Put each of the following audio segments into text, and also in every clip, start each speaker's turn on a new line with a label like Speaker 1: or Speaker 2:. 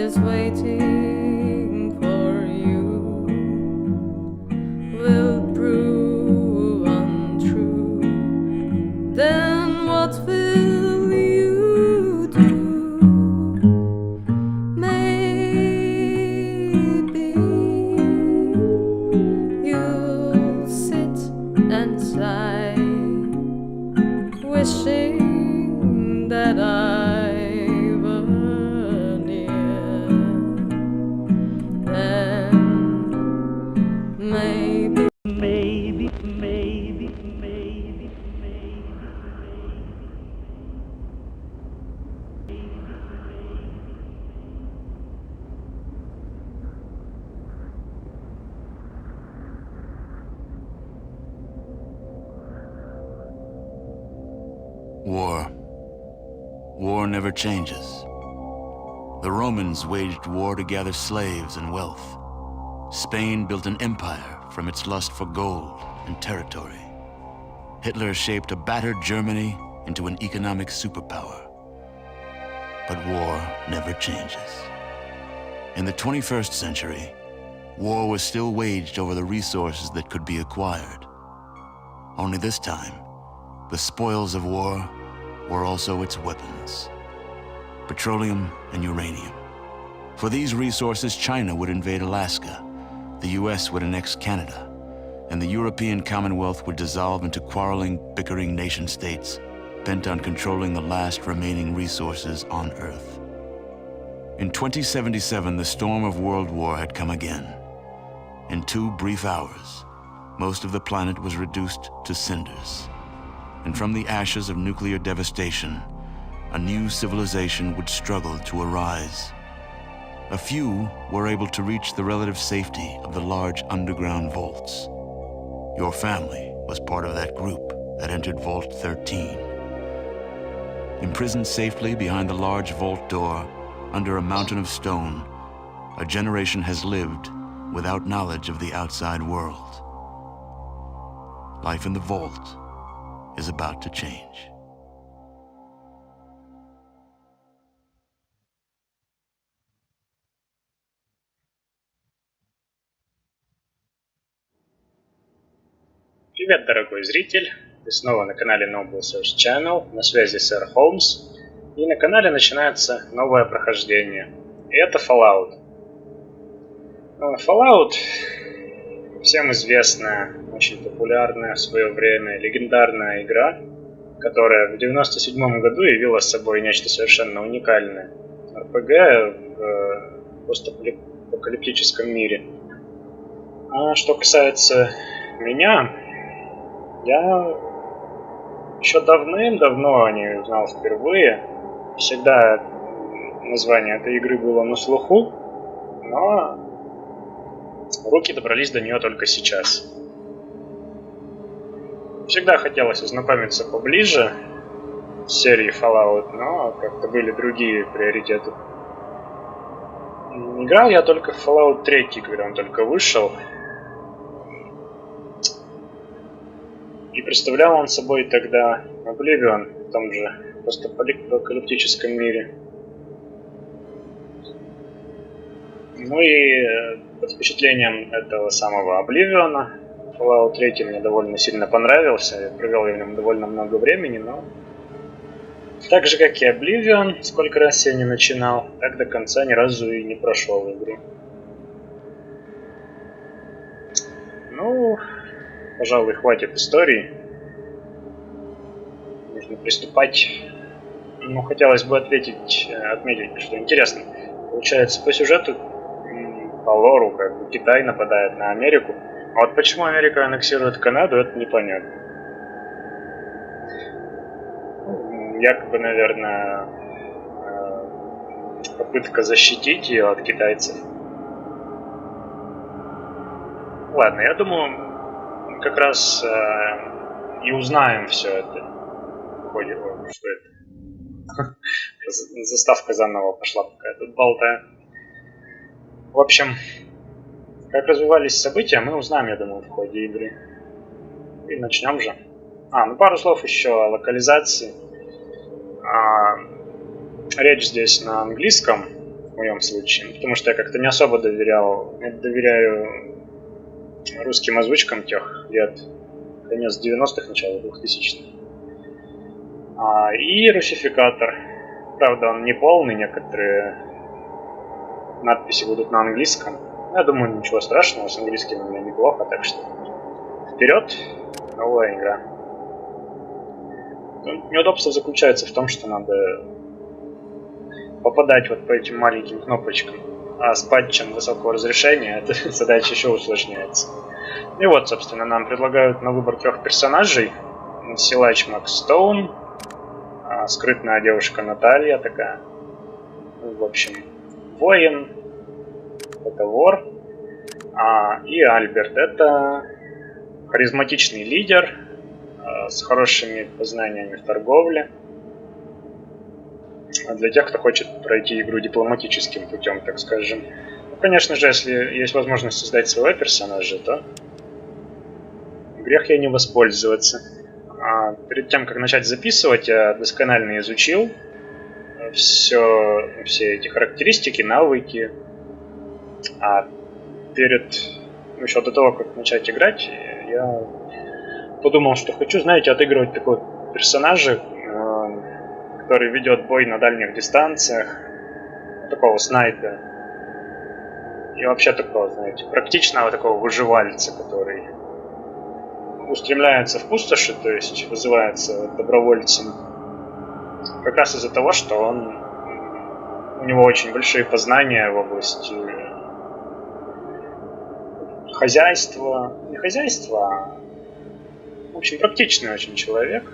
Speaker 1: is waiting for you will prove untrue. Then what will you do? Maybe you'll sit and sigh, wishing that I were near. Then maybe
Speaker 2: War. War never changes. The Romans waged war to gather slaves and wealth. Spain built an empire from its lust for gold and territory. Hitler shaped a battered Germany into an economic superpower. But war never changes. In the 21st century, war was still waged over the resources that could be acquired. Only this time, the spoils of war were also its weapons: petroleum and uranium. For these resources, China would invade Alaska, the US would annex Canada, and the European Commonwealth would dissolve into quarreling, bickering nation-states bent on controlling the last remaining resources on Earth. In 2077, the storm of World War had come again. In 2 brief hours, most of the planet was reduced to cinders. And from the ashes of nuclear devastation, a new civilization would struggle to arise. A few were able to reach the relative safety of the large underground vaults. Your family was part of that group that entered Vault 13. Imprisoned safely behind the large vault door, under a mountain of stone, a generation has lived without knowledge of the outside world. Life in the vault is about to change.
Speaker 3: Привет, дорогой зритель! Ты снова на канале Noble Search Channel, на связи сэр Холмс, и на канале начинается новое прохождение. И это Fallout. Fallout всем известная, очень популярная в свое время, легендарная игра, которая в 1997 году явила собой нечто совершенно уникальное. RPG в постапокалиптическом мире. А что касается меня, я еще давным-давно о ней узнал впервые. Всегда название этой игры было на слуху, но руки добрались до нее только сейчас. Всегда хотелось ознакомиться поближе с серией Fallout, но как-то были другие приоритеты. Играл я только в Fallout 3, когда он только вышел. И представлял он собой тогда Oblivion в том же постапокалиптическом мире. Ну и под впечатлением этого самого Oblivion Fallout 3 мне довольно сильно понравился. Я провел в нем довольно много времени, но так же, как и Oblivion, сколько раз я не начинал, так до конца ни разу и не прошел игру. Ну, пожалуй, хватит истории. Нужно приступать. Ну, хотелось бы отметить, что интересно. Получается, по сюжету, по лору, как бы Китай нападает на Америку. А вот почему Америка аннексирует Канаду, это непонятно. Якобы, наверное, попытка защитить ее от китайцев. Ладно, я думаю, как раз и узнаем все это. Что это? Заставка заново пошла, пока я тут болтаю. В общем, как развивались события, мы узнаем, я думаю, в ходе игры. И начнем же. Ну пару слов еще о локализации. Речь здесь на английском. в моем случае. Потому что я как-то не особо доверяю русским озвучкам тех лет. Конец 90-х, начало 2000-х. И русификатор. Правда, он не полный, некоторые надписи будут на английском. Я думаю, ничего страшного, с английским у меня неплохо, так что вперед, новая игра. Неудобство заключается в том, что надо попадать вот по этим маленьким кнопочкам. А с патчем высокого разрешения эта задача еще усложняется. И вот, собственно, нам предлагают на выбор 3 персонажей. Силач Макс Стоун, скрытная девушка Наталья такая. В общем, воин, это вор. И Альберт, это харизматичный лидер с хорошими познаниями в торговле. Для тех, кто хочет пройти игру дипломатическим путем, так скажем. Ну, конечно же, если есть возможность создать своего персонажа, то грех ей не воспользоваться. Перед тем, как начать записывать, я досконально изучил все эти характеристики, навыки. Еще до того, как начать играть, я подумал, что хочу, знаете, отыгрывать такого персонажа, который ведет бой на дальних дистанциях, такого снайпера. И вообще такого, знаете, практичного такого выживальца, который устремляется в пустоши, то есть вызывается добровольцем, как раз из-за того, что у него очень большие познания в области хозяйства, не хозяйства, а в общем, практичный очень человек,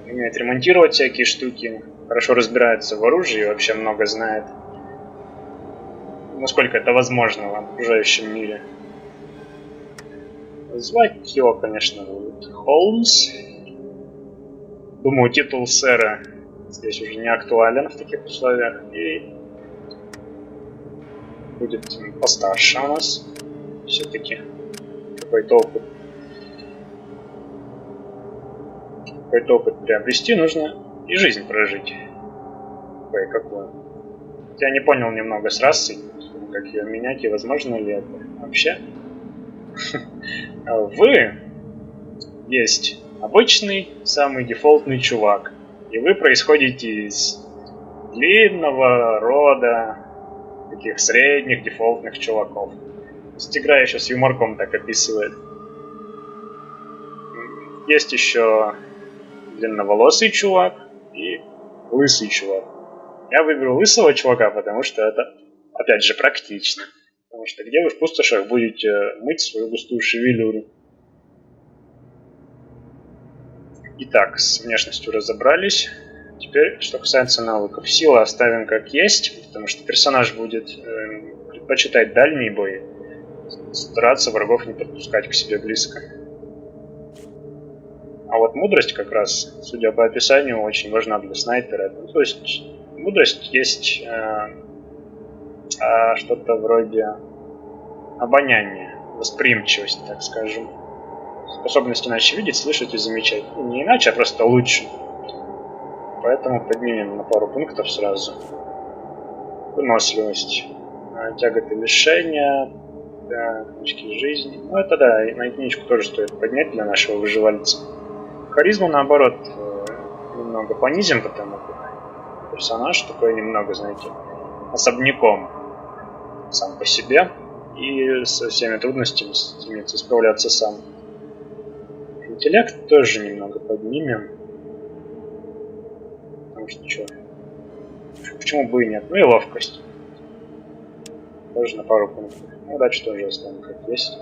Speaker 3: умеет ремонтировать всякие штуки, хорошо разбирается в оружии и вообще много знает, насколько это возможно в окружающем мире. Звать его, конечно, будет Холмс. Думаю, титул сэра здесь уже не актуален в таких условиях. И будет постарше у нас. Все-таки какой-то опыт приобрести нужно и жизнь прожить. Кое-какую. Я не понял немного с расой, как ее менять и возможно ли это вообще. Вы есть обычный, самый дефолтный чувак. И вы происходите из длинного рода таких средних дефолтных чуваков. То есть игра еще с юморком так описывает. Есть еще длинноволосый чувак и лысый чувак. Я выберу лысого чувака, потому что это, опять же, практично. Потому что где вы в пустошах будете мыть свою густую шевелюру? Итак, с внешностью разобрались. Теперь, что касается навыков. Сила оставим как есть, потому что персонаж будет предпочитать дальний бой. Стараться врагов не подпускать к себе близко. А вот мудрость как раз, судя по описанию, очень важна для снайпера. Ну, то есть мудрость есть что-то вроде обоняния, восприимчивость, так скажем. Способность иначе видеть, слышать и замечать. Ну, не иначе, а просто лучше. Поэтому поднимем на пару пунктов сразу. Выносливость. Тяготы лишения. Книжки жизни. Ну это да, и на единичку тоже стоит поднять для нашего выживальца. Харизму наоборот немного понизим, потому как персонаж такой немного, знаете, особняком сам по себе. И со всеми трудностями стремится справляться сам. Интеллект тоже немного поднимем. Потому что что? Почему бы и нет? Ну и ловкость. Тоже на пару пунктов. Удачу тоже оставим как есть.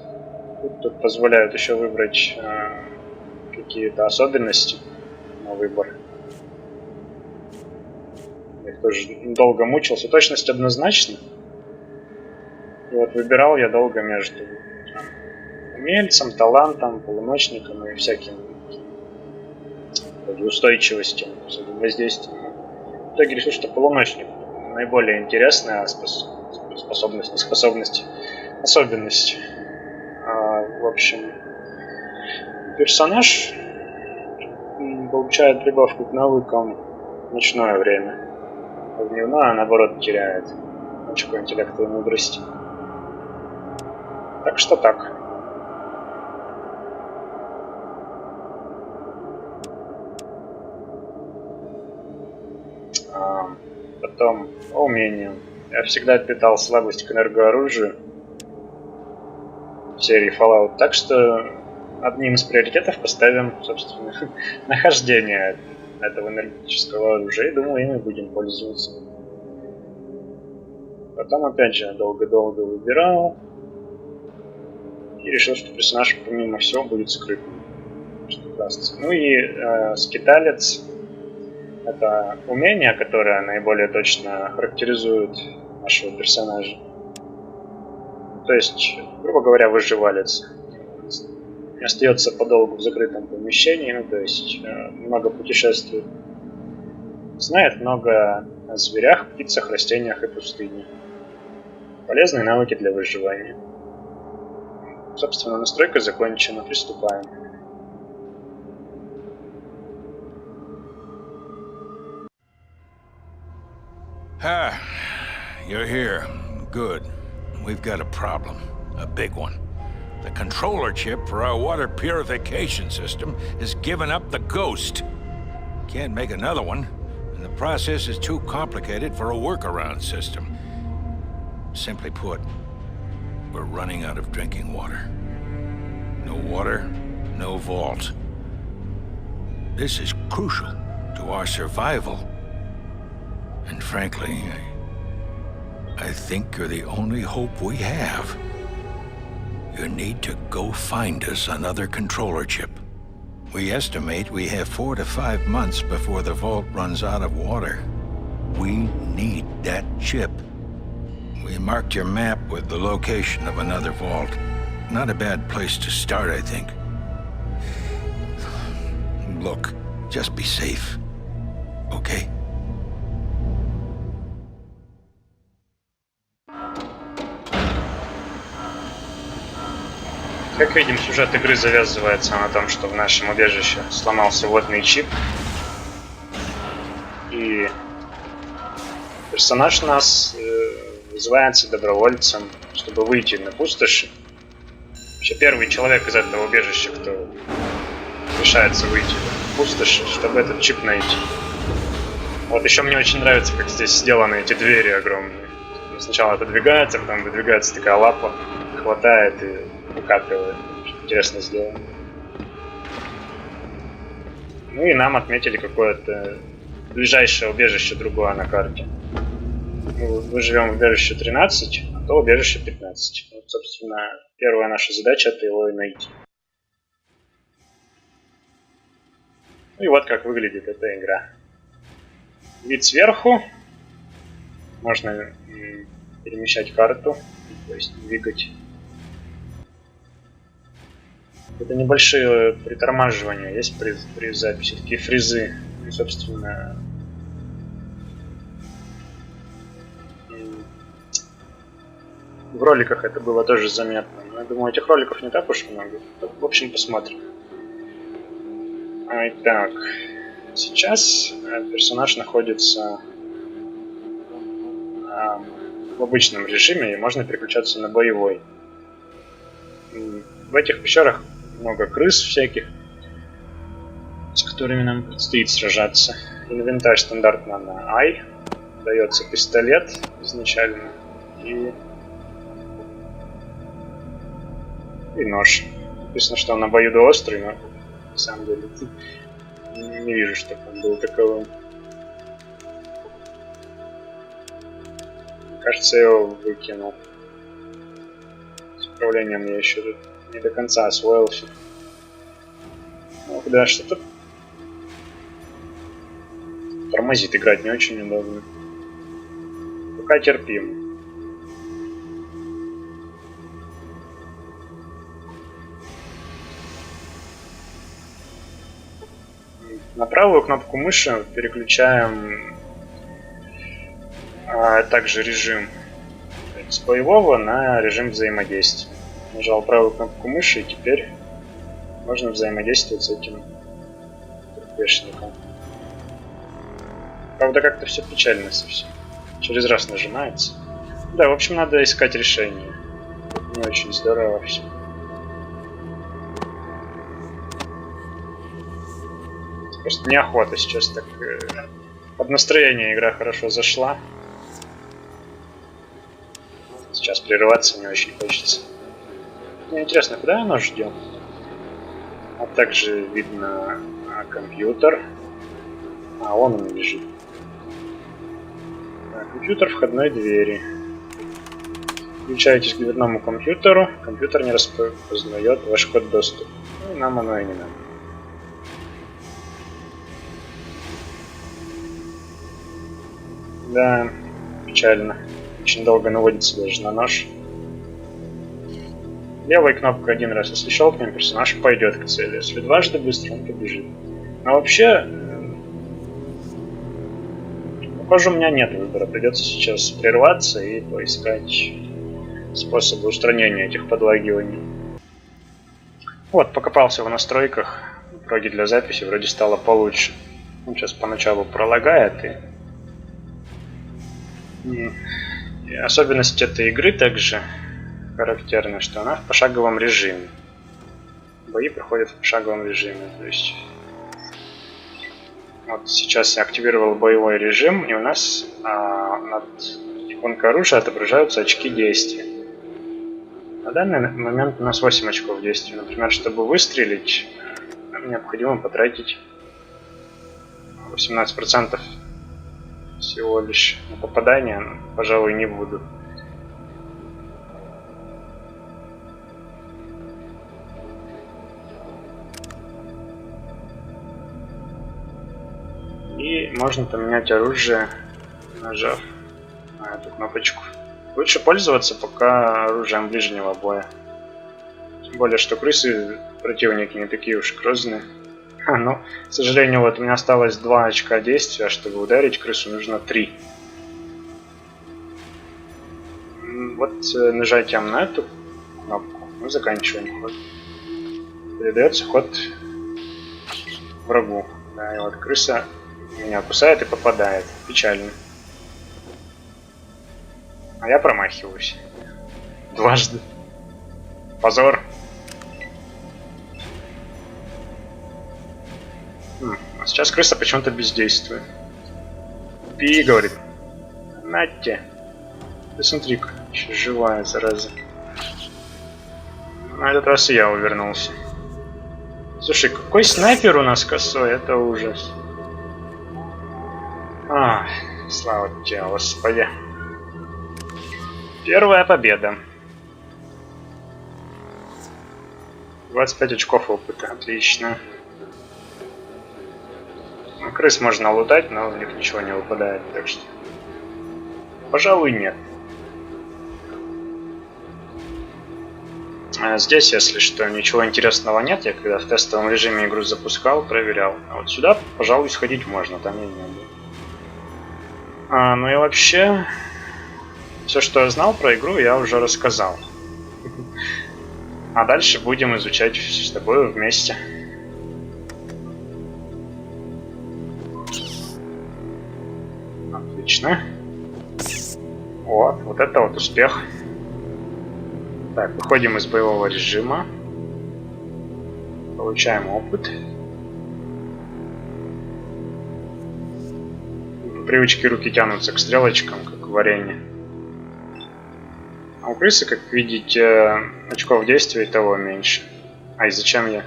Speaker 3: Тут позволяют еще выбрать какие-то особенности на выбор. Я тоже долго мучился. Точность однозначно. И вот выбирал я долго между умельцем, талантом, полуночником и всяким устойчивостью, воздействием. В итоге решил, что полуночник наиболее интересная особенность. В общем, персонаж получает прибавку к навыкам в ночное время, а в дневное, наоборот, теряет. очко интеллекта и мудрости. Так что так. Потом по умению. Я всегда питал слабость к энергооружию в серии Fallout, так что одним из приоритетов поставим, собственно, нахождение этого энергетического оружия, и думаю, им и будем пользоваться. Потом, опять же, долго-долго выбирал и решил, что персонаж, помимо всего, будет скрытным. Ну и скиталец — это умение, которое наиболее точно характеризует нашего персонажа. То есть, грубо говоря, выживалец. Не остается подолгу в закрытом помещении, ну, то есть много путешествует. Знает много о зверях, птицах, растениях и пустыне. Полезные навыки для выживания. Собственно, настройка закончена. Приступаем.
Speaker 4: You're here. Good. We've got a problem. A big one. The controller chip for our water purification system has given up the ghost. Can't make another one, and the process is too complicated for a workaround system. Simply put, we're running out of drinking water. No water, no vault. This is crucial to our survival. And frankly, I think you're the only hope we have. You need to go find us another controller chip. We estimate we have 4 to 5 months before the vault runs out of water. We need that chip. We marked your map with the location of another vault. Not a bad place to start, I think. Look, just be safe. Okay?
Speaker 3: Как видим, сюжет игры завязывается на том, что в нашем убежище сломался водный чип. И персонаж нас вызывается добровольцем, чтобы выйти на пустоши. Вообще первый человек из этого убежища, кто решается выйти в пустоши, чтобы этот чип найти. Вот еще мне очень нравится, как здесь сделаны эти двери огромные. Сначала отодвигается, потом выдвигается такая лапа, хватает и выкатывает. Интересно сделано. Ну и нам отметили какое-то ближайшее убежище другое на карте. Мы живем в убежище 13, а то убежище 15. Вот, собственно, первая наша задача — это его и найти. Ну и вот как выглядит эта игра. Вид сверху. Можно перемещать карту, то есть двигать. Это небольшие притормаживания есть при записи, такие фризы. И, собственно, в роликах это было тоже заметно. Но я думаю, этих роликов не так уж много. В общем, посмотрим. Итак, сейчас персонаж находится в обычном режиме, и можно переключаться на боевой. В этих пещерах много крыс всяких, с которыми нам предстоит сражаться. Инвентарь стандартно на I. Дается пистолет изначально и нож. Написано, что он обоюдоострый, но на самом деле не вижу, чтобы он был таковым. Кажется, я его выкинул. С управлением я еще тут не до конца освоился. Ну, да, что-то тормозит, играть не очень удобно. Пока терпим. На правую кнопку мыши переключаем также режим с боевого на режим взаимодействия. Нажал правую кнопку мыши, и теперь можно взаимодействовать с этим РПшником. Правда, как-то все печально совсем. Через раз нажимается. Да, в общем, надо искать решение. Не очень здорово все. Просто неохота сейчас так... под настроение игра хорошо зашла. Сейчас прерываться не очень хочется. Мне интересно, куда оно ждет? А также видно компьютер. А, вон он лежит. Компьютер входной двери. Включаетесь к дверному компьютеру. Компьютер не распознает ваш код доступа. Ну, нам оно и не надо. Да, печально. Очень долго наводится даже на нож. Левой кнопкой один раз, если щелкнем, персонаж пойдет к цели. Если дважды быстро, он побежит. Но вообще, похоже, у меня нет выбора. Придется сейчас прерваться и поискать способы устранения этих подлагиваний. Вот, покопался в настройках. Вроде для записи вроде стало получше. Он сейчас поначалу пролагает и особенность этой игры также характерна, что она в пошаговом режиме. Бои проходят в пошаговом режиме. То есть вот сейчас я активировал боевой режим, и у нас над иконкой оружия отображаются очки действия. На данный момент у нас 8 очков действия. Например, чтобы выстрелить, нам необходимо потратить 18% всего лишь на попадание. Пожалуй, не буду. И можно поменять оружие, нажав на эту кнопочку. Лучше пользоваться пока оружием ближнего боя. Тем более, что крысы противники не такие уж грозные. Но, к сожалению, вот у меня осталось 2 очка действия, чтобы ударить крысу нужно 3. Вот нажатием на эту кнопку мы заканчиваем ход. Передается ход врагу. Да, и вот крыса меня кусает и попадает. Печально. А я промахиваюсь. Дважды. Позор. А сейчас крыса почему-то бездействует. Пи, говорит. Нате. Ты смотри-ка, еще живая, зараза. На этот раз и я увернулся. Слушай, какой снайпер у нас косой, это ужас. Слава тебе, Господи. Первая победа. 25 очков опыта, отлично. Крыс можно лутать, но в них ничего не выпадает, так что... Пожалуй, нет. Здесь, если что, ничего интересного нет. Я когда в тестовом режиме игру запускал, проверял. А вот сюда, пожалуй, сходить можно, там я не был. Ну и вообще... Все, что я знал про игру, я уже рассказал. А дальше будем изучать с тобой вместе. Отлично. Вот это вот успех. Так, выходим из боевого режима. Получаем опыт. По привычке руки тянутся к стрелочкам, как в варенье. А у крысы, как видите, очков действия и того меньше. И зачем я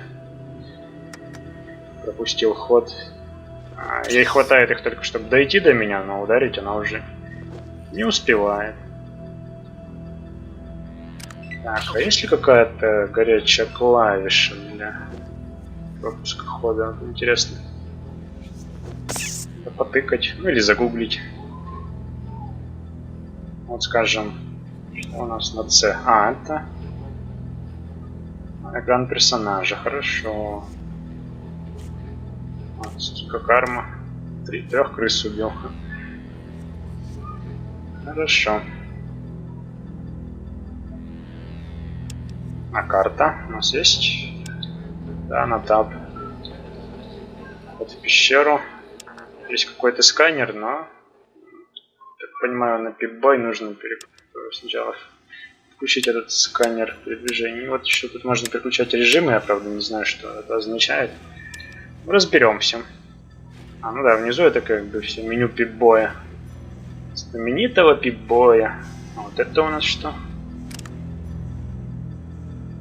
Speaker 3: пропустил ход? Ей хватает их только, чтобы дойти до меня, но ударить она уже не успевает. Так, а есть ли какая-то горячая клавиша для пропуска хода? Интересно. Потыкать, ну или загуглить. Вот скажем, что у нас на C? Это экран персонажа, хорошо. Вот, сколько карма. 3 крыс убил. Хорошо. А карта у нас есть? Да, на таб. Вот в пещеру. Есть какой-то сканер, но, так понимаю, на пип-бой нужно Попробую сначала включить этот сканер передвижений. Вот еще тут можно переключать режимы, я правда не знаю, что это означает. Разберемся. А, ну да, внизу это как бы все меню Пип-Боя. Знаменитого Пип-Боя. А вот это у нас что?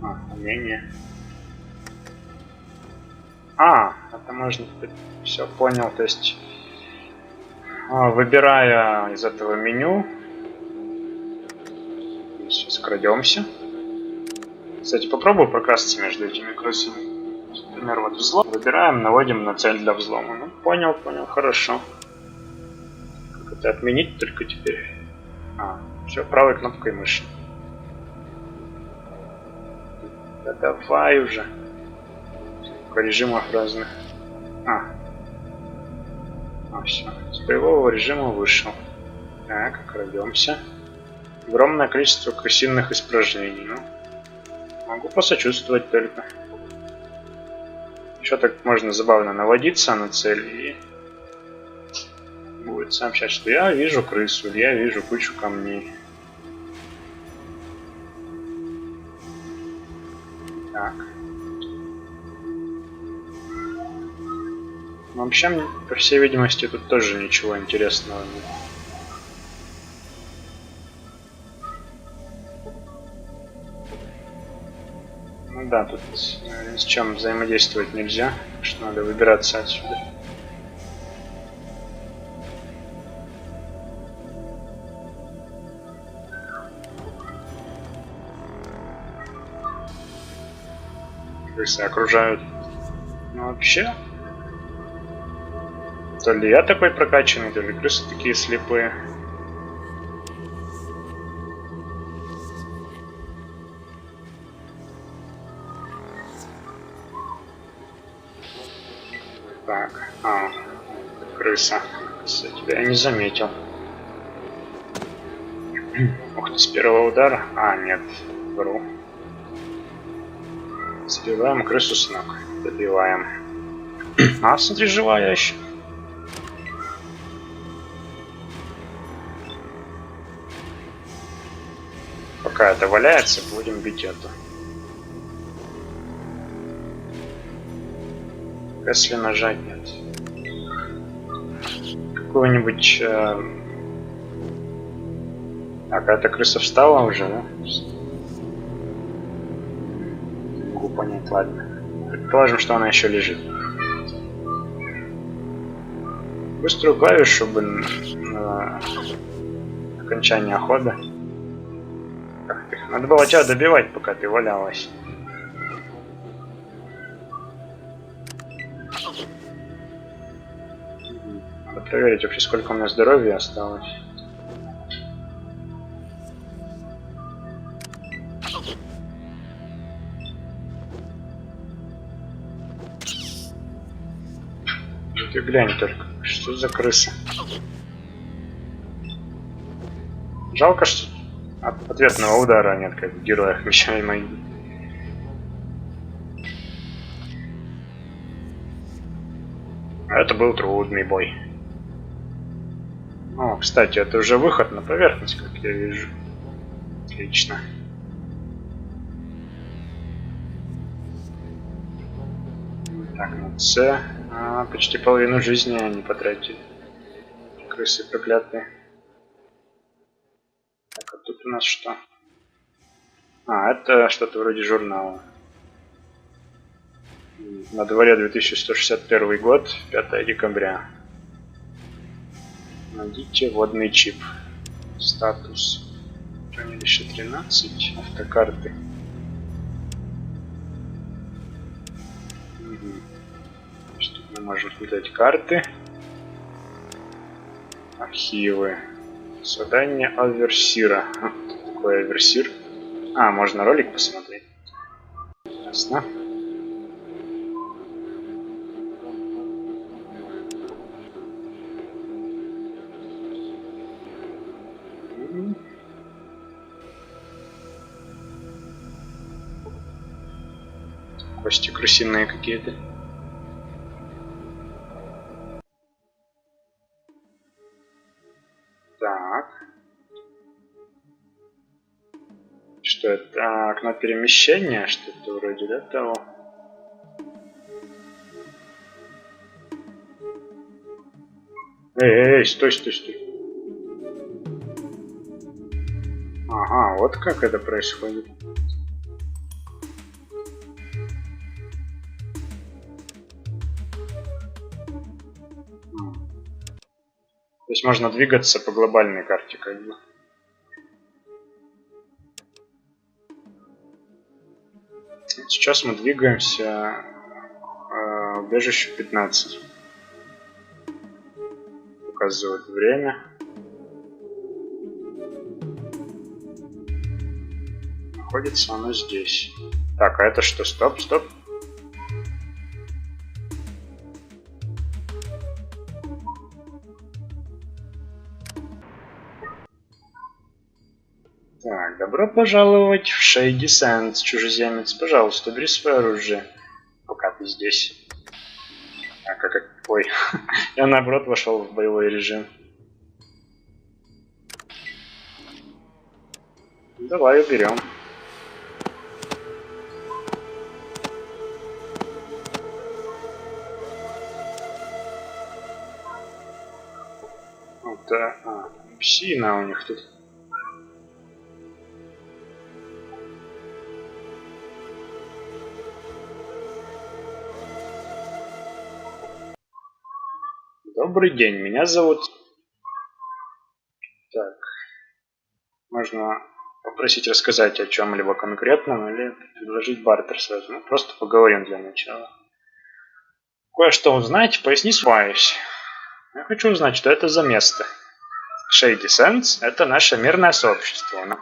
Speaker 3: А, умение. А, это можно... Все, понял, то есть... Выбирая из этого меню... Сейчас крадемся. Кстати, попробую прокрасться между этими крысами. Например, вот взлом. Выбираем, наводим на цель для взлома. Ну, понял, понял, хорошо. Как это отменить только теперь? А, все, правой кнопкой мыши. Да давай уже. По режимах разных. Все. С боевого режима вышел. Так, крадемся. Огромное количество крысиных испражнений. Ну, могу посочувствовать только. Еще так можно забавно наводиться на цель и будет сообщать, что я вижу крысу, я вижу кучу камней. Так. Вообще, по всей видимости, тут тоже ничего интересного нет. Ну да, тут ни с чем взаимодействовать нельзя, так что надо выбираться отсюда. Крысы окружают. Ну вообще, то ли я такой прокачанный, то ли крысы такие слепые. Так, крыса. Тебя я не заметил. Ух ты, с первого удара? А, нет, вру. Сбиваем крысу с ног. Добиваем. А, смотри, живая еще. Пока это валяется, будем бить эту. Если нажать нет. Какого-нибудь... Так, а эта крыса встала уже, да? Не могу понять, ладно. Предположим, что она еще лежит. Быструю клавишу, чтобы на окончание хода. Надо было тебя добивать, пока ты валялась. Надо проверить вообще, сколько у меня здоровья осталось. Ты глянь только, что за крыса. Жалко, что ответного удара нет, как в героях Меча и Магии. А это был трудный бой. О, кстати, это уже выход на поверхность, как я вижу. Отлично. Так, на С. Почти половину жизни они потратили. Крысы проклятые. Так, а тут у нас что? А, это что-то вроде журнала. На дворе 2161 год, 5 декабря. Найдите водный чип. Статус. Хранилище 13. Автокарты. Что мы можем выдать карты. Архивы. Задание Аверсира. Что такое Аверсир? А, можно ролик посмотреть. Ясно. Кости крысиные какие-то. Так. Что это? А, окно перемещения, что-то вроде да, того. Эй, стой, стой, стой. Ага, вот как это происходит. То есть можно двигаться по глобальной карте, как бы. Сейчас мы двигаемся к убежищу 15. Показывает время. Находится оно здесь. Так, а это что? Стоп, стоп. Так, добро пожаловать в Shady Sands, чужеземец. Пожалуйста, бери свое оружие, пока ты здесь. Ой, я наоборот вошел в боевой режим. Давай уберем. Это псина у них тут. Добрый день, меня зовут... Так. Можно попросить рассказать о чем-либо конкретном или предложить бартер сразу. Ну, просто поговорим для начала. Кое-что узнать, поясни, сваюсь. Я хочу узнать, что это за место. Shady Sands — это наше мирное сообщество. Но...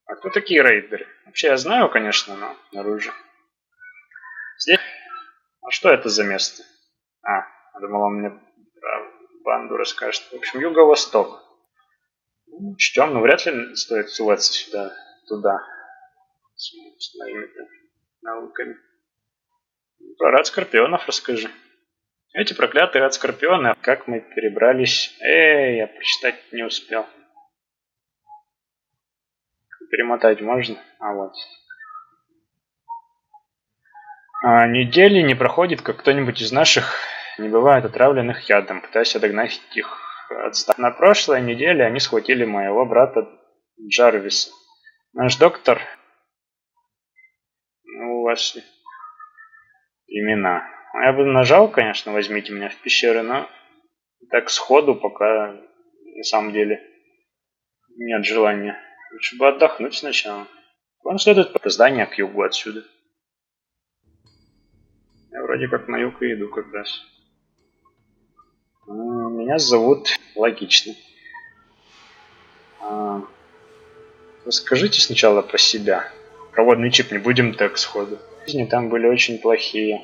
Speaker 3: А кто такие рейдеры? Вообще я знаю, конечно, но наружу. Здесь... А что это за место? Я думал, он мне про банду расскажет. В общем, юго-восток. Учтем, но вряд ли стоит суваться сюда, туда. С моими-то науками. Про рад скорпионов расскажи. Эти проклятые рад скорпионы, как мы перебрались... я прочитать не успел. Перемотать можно? Вот. Недели не проходит, как кто-нибудь из наших не бывает отравленных ядом, пытаясь отогнать их отстав. На прошлой неделе они схватили моего брата Джарвиса. Наш доктор... Ну, у вас имена. Я бы нажал, конечно, возьмите меня в пещеры, но так сходу пока на самом деле нет желания. Лучше бы отдохнуть сначала. Вам следует по зданию к югу отсюда. Я вроде как на юг и иду как раз. Меня зовут... Логично. Расскажите сначала про себя. Проводный чип не будем так сходу. Жизни там были очень плохие.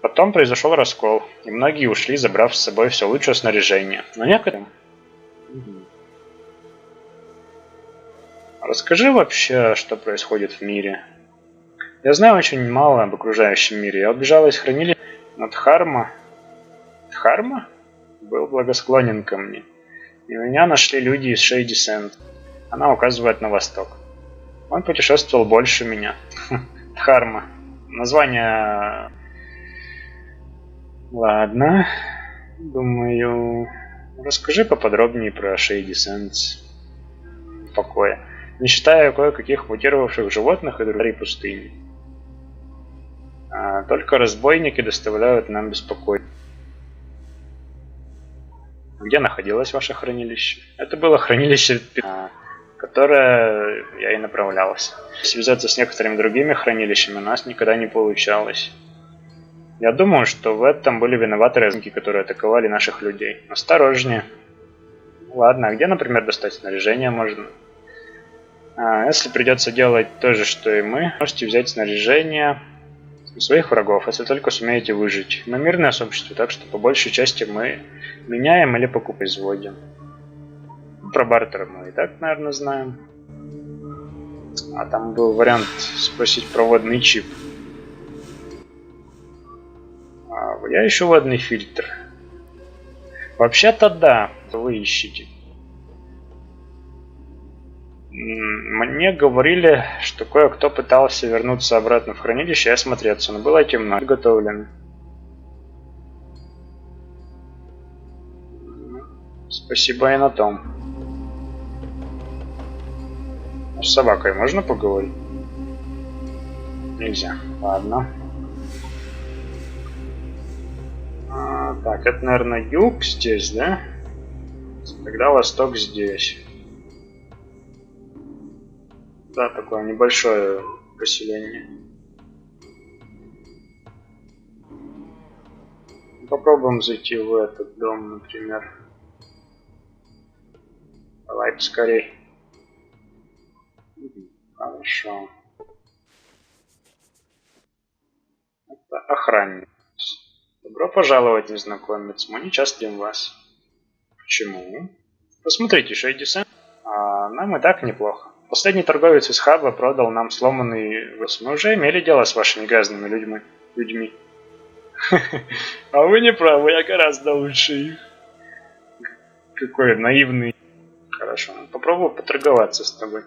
Speaker 3: Потом произошел раскол, и многие ушли, забрав с собой все лучшее снаряжение. Но некоторым... Расскажи вообще, что происходит в мире. Я знаю очень мало об окружающем мире. Я убежал из хранилища, но Дхарма... Дхарма? Был благосклонен ко мне. И меня нашли люди из Shady Sands. Она указывает на восток. Он путешествовал больше меня. Дхарма. Название... Ладно. Думаю... Расскажи поподробнее про Shady Sands. Покоя. Не считая кое-каких мутировавших животных и других пустыни. Только разбойники доставляют нам беспокойство. Где находилось ваше хранилище? Это было хранилище, которое я и направлялся. Связаться с некоторыми другими хранилищами у нас никогда не получалось. Я думаю, что в этом были виноваты разники, которые атаковали наших людей. Осторожнее. Ладно, а где, например, достать снаряжение можно? Если придется делать то же, что и мы, можете взять снаряжение у своих врагов, если только сумеете выжить. Мы мирное сообщество, так что по большей части мы меняем или производим. Про бартер мы и так, наверное, знаем. А там был вариант спросить проводный чип. Я ищу водный фильтр. Вообще-то да, вы ищете. Мне говорили, что кое-кто пытался вернуться обратно в хранилище и осмотреться, но было темно. Подготовлен. Спасибо и на том. А с собакой можно поговорить? Нельзя. Ладно. Так, это, наверное, юг здесь, да? Тогда восток здесь. Да, такое небольшое поселение. Попробуем зайти в этот дом, например. Давай поскорей. Хорошо. Это охранник. Добро пожаловать, незнакомец. Мы не часто видим вас. Почему? Посмотрите, Шейди-сан. Нам и так неплохо. Последний торговец из хаба продал нам сломанный вес. Мы уже имели дело с вашими грязными людьми. А вы не правы, я гораздо лучше их. Какой наивный. Хорошо, попробую поторговаться с тобой.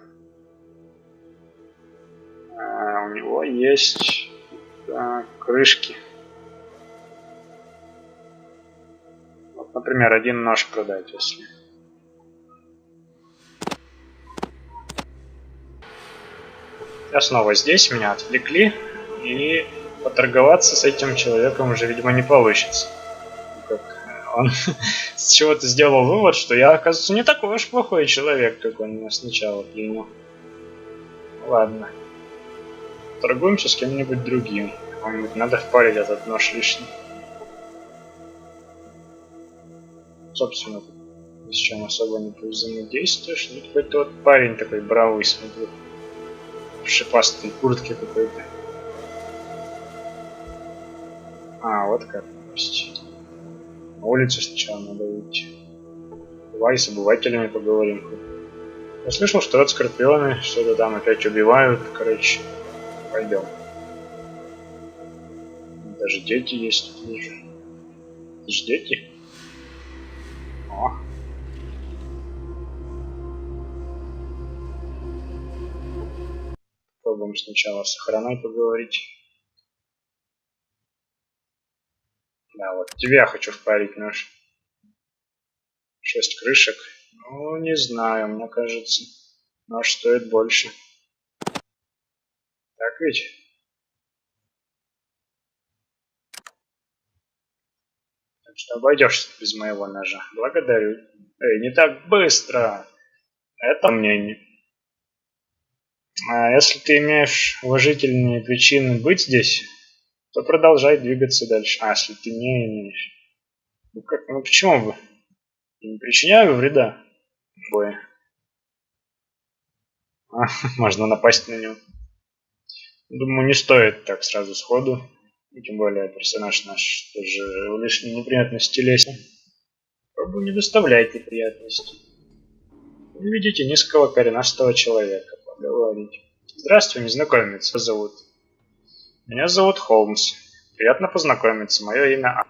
Speaker 3: У него есть крышки. Вот, например, один нож продать, если. Я снова здесь, меня отвлекли, и поторговаться с этим человеком уже, видимо, не получится. Он с чего-то сделал вывод, что я, оказывается, не такой уж плохой человек, как он меня сначала принял. Ладно. Торгуемся с кем-нибудь другим. Кому-нибудь надо впарить этот нож лишний. Собственно, с чем особо не взаимодействуешь. Ну, какой-то вот парень такой бравый, смотрю. В шипастой куртке какой-то. Вот как. На улицу сначала надо выйти. Давай с обывателями поговорим. Я слышал, что род Скорпионы что-то там опять убивают. Короче, пойдем. Даже дети есть тут вижу. Это же дети? О. Попробуем сначала с охраной поговорить. Да, вот тебе я хочу впарить нож. 6 крышек. Ну, не знаю, мне кажется, нож стоит больше. Так ведь? Так что обойдешься без моего ножа. Благодарю. Эй, не так быстро! Это мнение. Если ты имеешь уважительные причины быть здесь, то продолжай двигаться дальше. Если ты не имеешь. Ну почему бы? Я не причиняю вреда. Боя. Можно напасть на него. Думаю, не стоит так сразу сходу. Тем более персонаж наш тоже в лишней неприятности лезет. Пробую, не доставляйте приятностей. Вы видите низкого коренастого человека. Поговорить. Здравствуй, незнакомец. Меня зовут. Меня зовут Холмс. Приятно познакомиться. Мое имя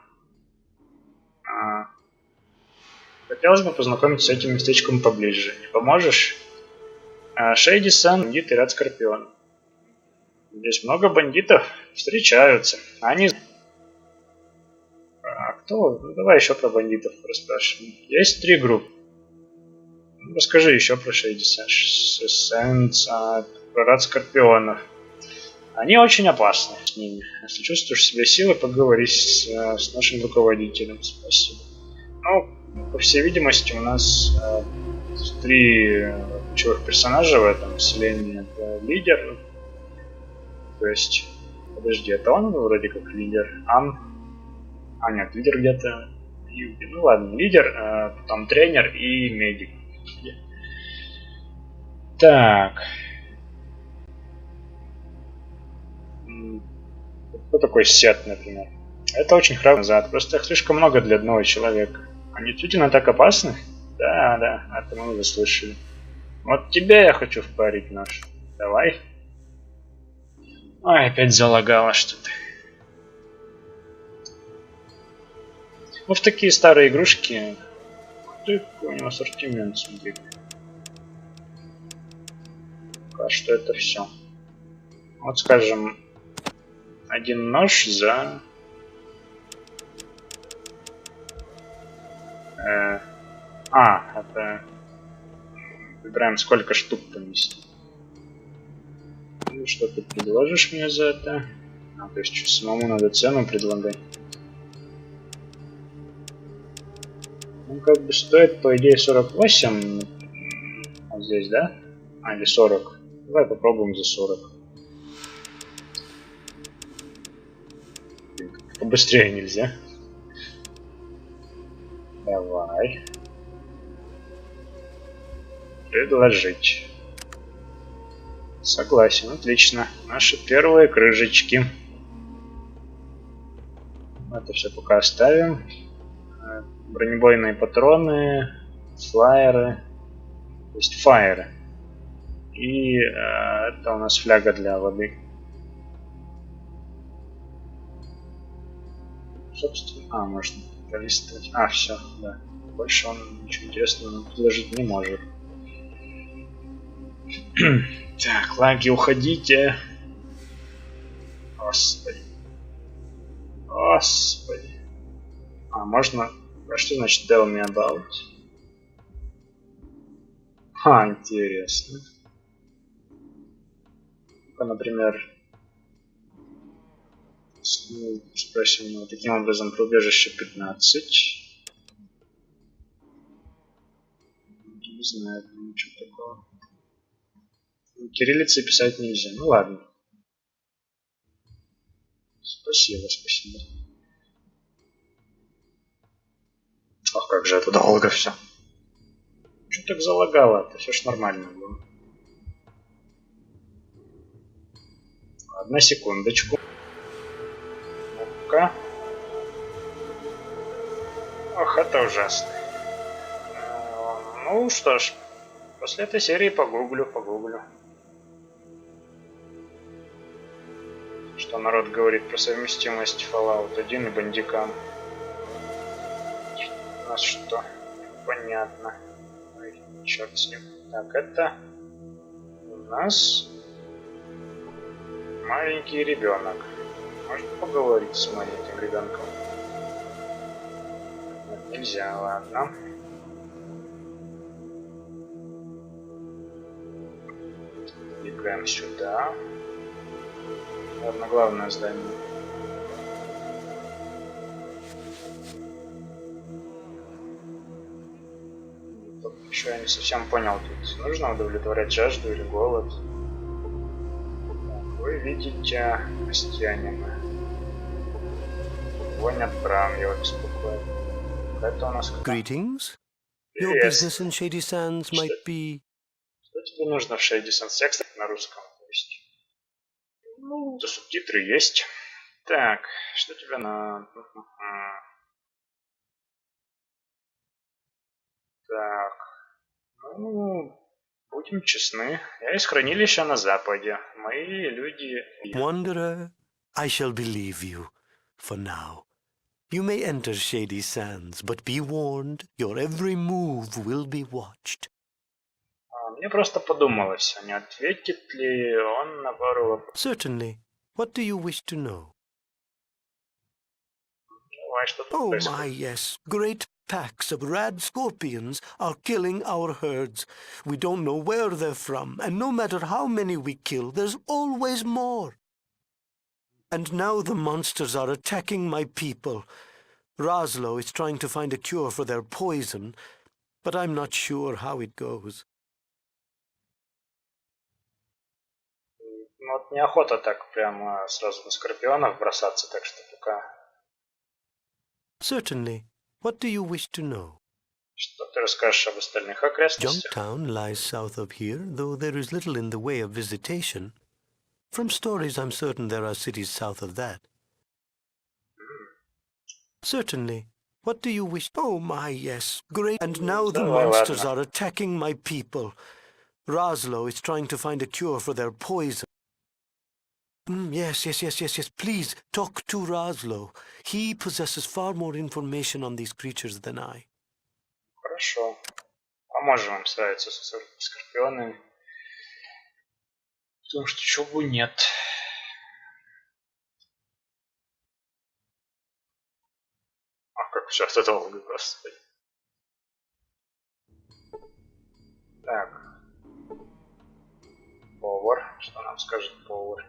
Speaker 3: Хотелось бы познакомиться с этим местечком поближе. Не поможешь? Шейди-сан, бандит и ряд Скорпион. Здесь много бандитов встречаются. Они... кто? Ну, давай еще про бандитов расспрашиваем. Есть 3 группы. Расскажи еще про Шейди-сан, про ряд Скорпионов. Они очень опасны с ними. Если чувствуешь в себе силы, поговори с нашим руководителем. Спасибо. Ну, по всей видимости, у нас 3 ключевых персонажа в этом поселении. Это лидер. То есть, подожди, это он вроде как лидер. Нет, лидер где-то. Ну ладно, лидер, потом тренер и медик. Так. Кто такой Сет, например? Это очень храбрый назад. Просто их слишком много для одного человека. Они действительно так опасны? Да, это мы уже слышали. Вот тебя я хочу впарить нож. Давай. Ой, опять залагало что-то. Ну, в такие старые игрушки... Ух ты, какой у него ассортимент, смотри. Пока что это все. Вот, скажем, один нож за... это... Выбираем, сколько штук поместить. Ну, что ты предложишь мне за это? То есть, что, самому надо цену предлагать. Ну, как бы стоит, по идее, 48. Вот здесь, да? Или 40. Давай попробуем за 40. Побыстрее нельзя. Давай. Предложить. Согласен, отлично. Наши первые крышечки. Это все пока оставим. Бронебойные патроны, флайеры, то есть фаеры. И это у нас фляга для воды. Собственно, можно пролистывать. Все, да. Больше он ничего интересного нам предложить не может. Так, лаги, уходите. Господи. Господи. Можно... А что значит tell me about? Интересно. Например, спросим его таким образом про убежище 15. Не знаю, ничего такого. Кириллицей писать нельзя. Ну ладно. Спасибо, спасибо. Ах, как же это долго все. Что так залагало? Это все ж нормально было. Одна секундочку. Ну-ка. Ох, это ужасно. Ну что ж, после этой серии погуглю. Что народ говорит про совместимость Fallout 1 и Bandicam. У нас что? Понятно. Ой, черт с ним. Так, это у нас маленький ребенок. Может поговорить с маленьким ребенком? Нет, нельзя, ладно. Двигаем сюда. Ладно, главное здание. Еще я не совсем понял, тут нужно удовлетворять жажду или голод. Так, вы видите крестьянина. Вонят прям, его беспокоит. Это у нас кто?
Speaker 5: Greetings. Your business in Shady Sands might be...
Speaker 3: Что тебе нужно в Shady Sands? Я, кстати, на русском. То есть. Ну, за субтитры есть. Так, что тебе на... Так. Ну, будем честны. Я из хранилища на западе. Мои люди...
Speaker 5: Wanderer, I shall believe you for now. You may enter Shady Sands, but be warned, your every move will be watched.
Speaker 3: Мне просто подумалось, не ответит ли он на пару вопросов.
Speaker 5: Certainly. What do you wish to know?
Speaker 3: Давай, что тут
Speaker 5: Oh
Speaker 3: происходит?
Speaker 5: my, yes. Great packs of rad scorpions are killing our herds. We don't know where they're from, and no matter how many we kill, there's always more. And now the monsters are attacking my people. Roslo is trying to find a cure for their poison, but I'm not sure how it goes.
Speaker 3: Ну вот неохота так прямо сразу на скорпионов бросаться, так что пока...
Speaker 5: Certainly. What do you wish to know?
Speaker 3: Что ты расскажешь об остальных окрестностях?
Speaker 5: Junktown lies south of here, though there is little in the way of visitation. From stories, I'm certain there are cities south of that. Certainly. What do you wish? Oh my, yes. Great. And now the monsters are attacking my people. Roslo is trying to find a cure for their poison. Yes. Please, talk to Roslo. He possesses far more information on these creatures than I.
Speaker 3: Хорошо. Поможем вам справиться со скорпионами. Потому что чего нет. А как все это долго, господи. Так. Повар. Что нам скажет повар?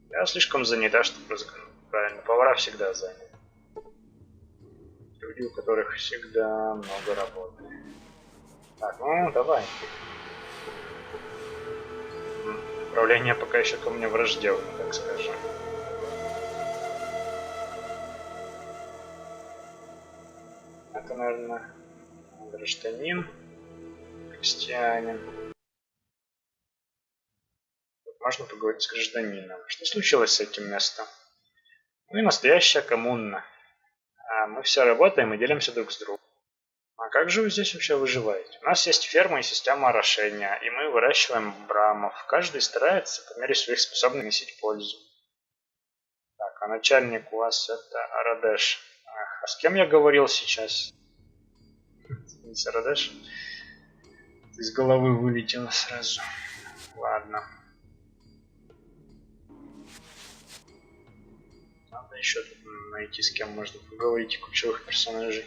Speaker 3: Я слишком занята, чтобы разговаривать. Правильно, повара всегда заняты. Люди, у которых всегда много работы. Так, ну давай. Управление пока еще ко мне враждебно, так скажем. Это, наверное, гражданин, крестьянин. Можно поговорить с гражданином. Что случилось с этим местом? Мы настоящая коммуна. Мы все работаем и делимся друг с другом. А как же вы здесь вообще выживаете? У нас есть ферма и система орошения, и мы выращиваем брамов. Каждый старается по мере своих способностей носить пользу. Так, а начальник у вас это Арадеш. Ах, а с кем я говорил сейчас? С Арадеш? Из головы вылетело сразу. Ладно. Надо еще тут найти, с кем можно поговорить, ключевых персонажей.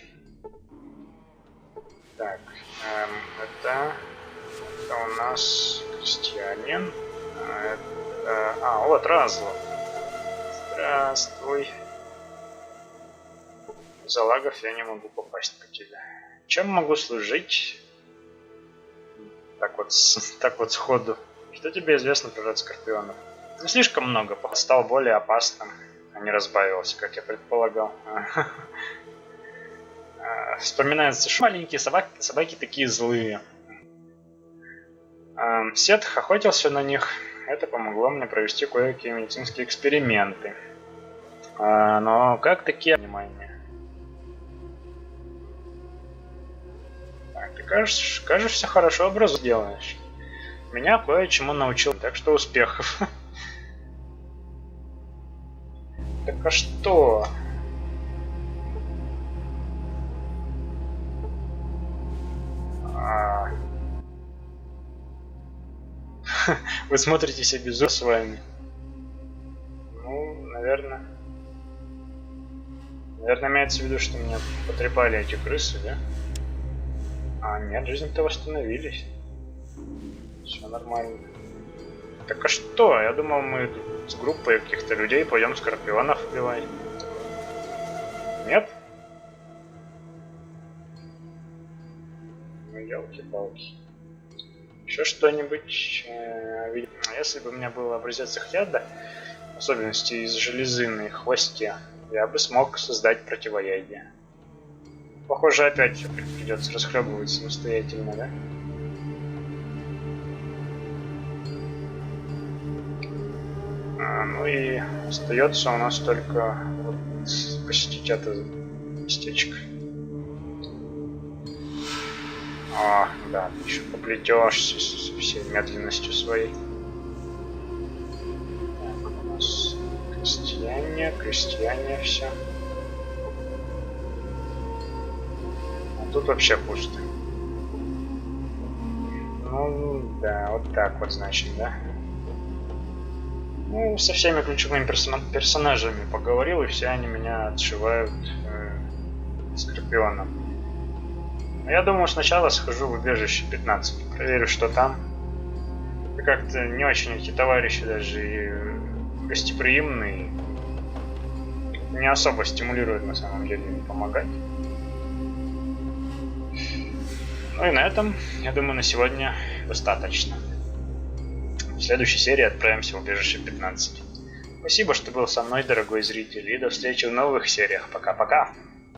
Speaker 3: Так, это у нас крестьянин. Вот Разлов. Здравствуй. За лагов я не могу попасть по тебе. Чем могу служить? Так вот сходу. Что тебе известно про род скорпионов? Не слишком много. Стал более опасным, а не разбавился, как я предполагал. Вспоминается, что маленькие собаки такие злые. Сетх охотился на них. Это помогло мне провести кое-какие медицинские эксперименты. Но как такие внимание? Так, ты кажешься хорошо образу делаешь. Меня кое-чему научил, так что успехов. Так а что? Вы смотрите себе безумно с вами. Ну, наверное. Наверное, имеется в виду, что меня потрепали эти крысы, да? А, нет, жизнь-то восстановились. Все нормально. Так а что? Я думал, мы тут с группой каких-то людей пойдем скорпионов убивать. Нет? Ну, елки-палки. Еще что-нибудь. Если бы у меня был образец их яда, в особенности из железы на их хвосте, я бы смог создать противоядие. Похоже, опять все придется расхлебывать самостоятельно, да? Ну и остается у нас только вот посетить это местечко. Да, ты еще поплетешься со всей медленностью своей. Так, у нас крестьяне все. А тут вообще пусто. Ну, да, вот так вот, значит, да? Ну, со всеми ключевыми персонажами поговорил, и все они меня отшивают скорпионом. Я думаю, сначала схожу в убежище 15, проверю, что там. И как-то не очень эти товарищи даже и гостеприимные. Не особо стимулируют на самом деле помогать. Ну и на этом, я думаю, на сегодня достаточно. В следующей серии отправимся в убежище 15. Спасибо, что был со мной, дорогой зритель, и до встречи в новых сериях. Пока-пока!